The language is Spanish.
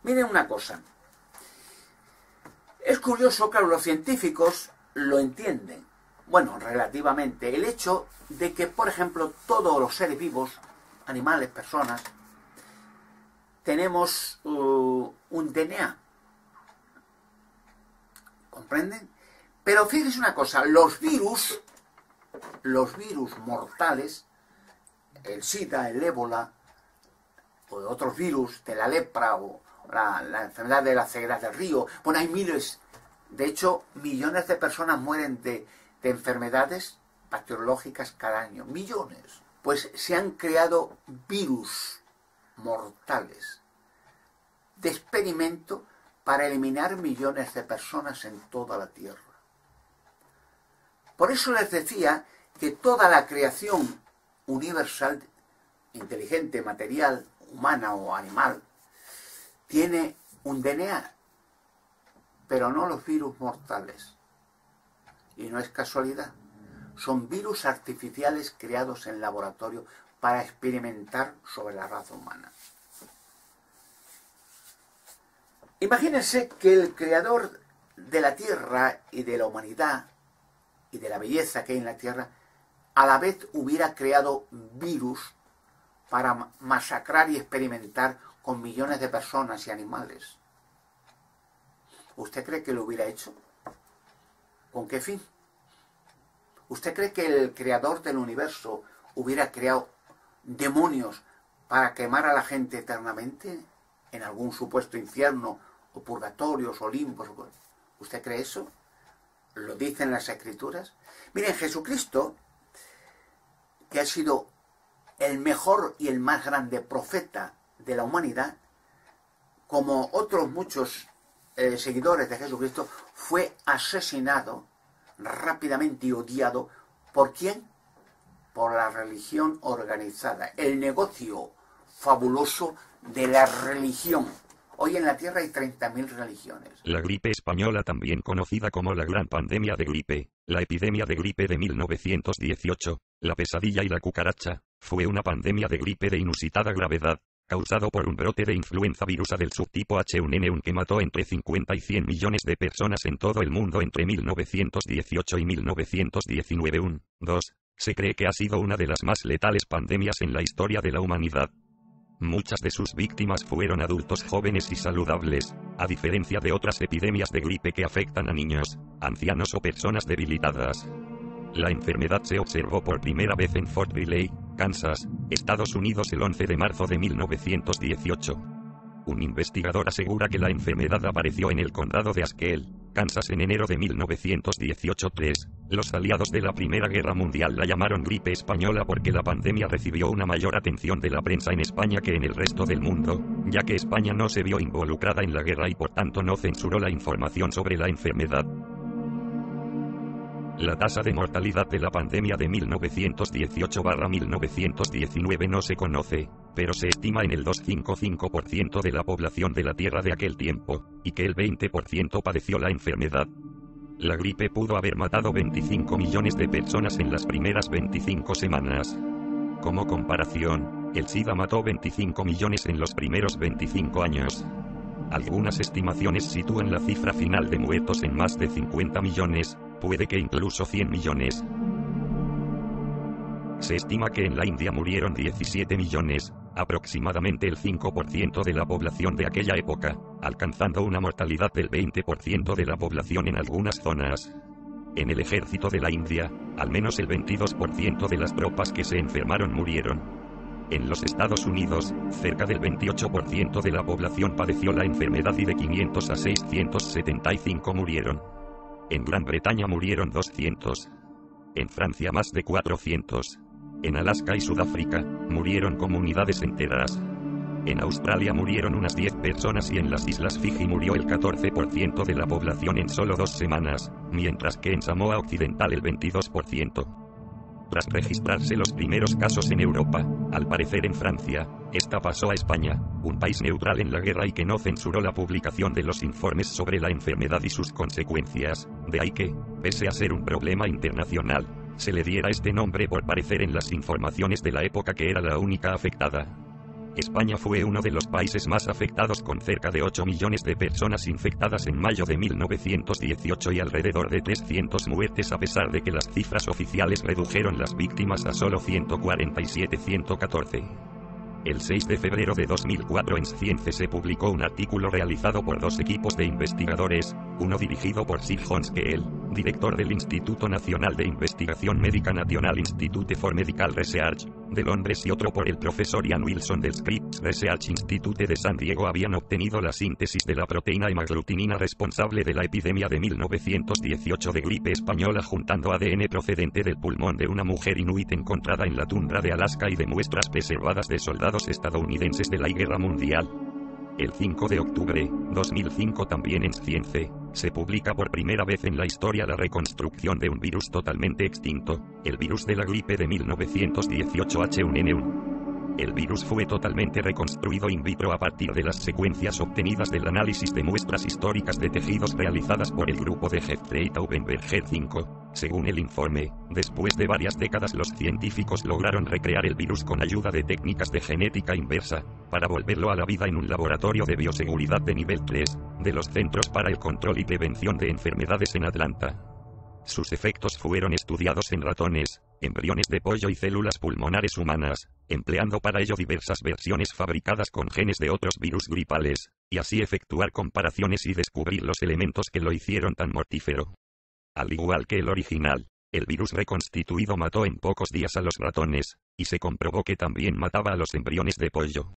Miren una cosa. Es curioso, claro, los científicos lo entienden. Bueno, relativamente. El hecho de que, por ejemplo, todos los seres vivos, animales, personas, tenemos un DNA. ¿Comprenden? Pero fíjense una cosa, los virus mortales, el SIDA, el ébola, o otros virus, de la lepra, o la enfermedad de la ceguera del río, bueno, hay miles, de hecho, millones de personas mueren de enfermedades bacteriológicas cada año, millones. Pues se han creado virus mortales de experimento para eliminar millones de personas en toda la Tierra. Por eso les decía que toda la creación universal, inteligente, material, humana o animal, tiene un DNA, pero no los virus mortales. Y no es casualidad. Son virus artificiales creados en laboratorio para experimentar sobre la raza humana. Imagínense que el creador de la Tierra y de la humanidad y de la belleza que hay en la Tierra, a la vez hubiera creado virus para masacrar y experimentar con millones de personas y animales. ¿Usted cree que lo hubiera hecho? ¿Con qué fin? ¿Usted cree que el creador del universo hubiera creado demonios para quemar a la gente eternamente en algún supuesto infierno o purgatorios o limbos? ¿Usted cree eso? ¿Lo dicen las Escrituras? Miren, Jesucristo, que ha sido el mejor y el más grande profeta de la humanidad, como otros muchos seguidores de Jesucristo, fue asesinado rápidamente y odiado. ¿Por quién? Por la religión organizada, el negocio fabuloso de la religión. Hoy en la Tierra hay 30.000 religiones. La gripe española, también conocida como la gran pandemia de gripe, la epidemia de gripe de 1918, la pesadilla y la cucaracha, fue una pandemia de gripe de inusitada gravedad, causado por un brote de influenza virusa del subtipo H1N1 que mató entre 50 y 100 millones de personas en todo el mundo entre 1918 y 1919. 2. Se cree que ha sido una de las más letales pandemias en la historia de la humanidad. Muchas de sus víctimas fueron adultos jóvenes y saludables, a diferencia de otras epidemias de gripe que afectan a niños, ancianos o personas debilitadas. La enfermedad se observó por primera vez en Fort Riley, Kansas, Estados Unidos el 11 de marzo de 1918. Un investigador asegura que la enfermedad apareció en el condado de Haskell, Kansas en enero de 1918. 3. Los aliados de la Primera Guerra Mundial la llamaron gripe española porque la pandemia recibió una mayor atención de la prensa en España que en el resto del mundo, ya que España no se vio involucrada en la guerra y por tanto no censuró la información sobre la enfermedad. La tasa de mortalidad de la pandemia de 1918-1919 no se conoce, pero se estima en el 2,55% de la población de la Tierra de aquel tiempo, y que el 20% padeció la enfermedad. La gripe pudo haber matado 25 millones de personas en las primeras 25 semanas. Como comparación, el SIDA mató 25 millones en los primeros 25 años. Algunas estimaciones sitúan la cifra final de muertos en más de 50 millones, puede que incluso 100 millones. Se estima que en la India murieron 17 millones, aproximadamente el 5% de la población de aquella época, alcanzando una mortalidad del 20% de la población en algunas zonas. En el ejército de la India, al menos el 22% de las tropas que se enfermaron murieron. En los Estados Unidos, cerca del 28% de la población padeció la enfermedad y de 500 a 675 murieron. En Gran Bretaña murieron 200. En Francia más de 400. En Alaska y Sudáfrica, murieron comunidades enteras. En Australia murieron unas 10 personas y en las Islas Fiji murió el 14% de la población en solo 2 semanas, mientras que en Samoa Occidental el 22%. Tras registrarse los primeros casos en Europa, al parecer en Francia, esta pasó a España, un país neutral en la guerra y que no censuró la publicación de los informes sobre la enfermedad y sus consecuencias, de ahí que, pese a ser un problema internacional, se le diera este nombre por parecer en las informaciones de la época que era la única afectada. España fue uno de los países más afectados, con cerca de 8 millones de personas infectadas en mayo de 1918 y alrededor de 300 muertes, a pesar de que las cifras oficiales redujeron las víctimas a solo 147-114. El 6 de febrero de 2004 en Science se publicó un artículo realizado por dos equipos de investigadores, uno dirigido por Sir John Keel, director del Instituto Nacional de Investigación Médica National Institute for Medical Research, de Londres, y otro por el profesor Ian Wilson del Scripps Research Institute de San Diego. Habían obtenido la síntesis de la proteína hemaglutinina responsable de la epidemia de 1918 de gripe española, juntando ADN procedente del pulmón de una mujer inuit encontrada en la tundra de Alaska y de muestras preservadas de soldados estadounidenses de la Guerra Mundial. El 5 de octubre, 2005, también en Science, se publica por primera vez en la historia la reconstrucción de un virus totalmente extinto, el virus de la gripe de 1918 H1N1. El virus fue totalmente reconstruido in vitro a partir de las secuencias obtenidas del análisis de muestras históricas de tejidos realizadas por el grupo de Jeffrey Taubenberger 5. Según el informe, después de varias décadas los científicos lograron recrear el virus con ayuda de técnicas de genética inversa, para volverlo a la vida en un laboratorio de bioseguridad de nivel 3, de los Centros para el Control y Prevención de Enfermedades en Atlanta. Sus efectos fueron estudiados en ratones, embriones de pollo y células pulmonares humanas, empleando para ello diversas versiones fabricadas con genes de otros virus gripales, y así efectuar comparaciones y descubrir los elementos que lo hicieron tan mortífero. Al igual que el original, el virus reconstituido mató en pocos días a los ratones, y se comprobó que también mataba a los embriones de pollo.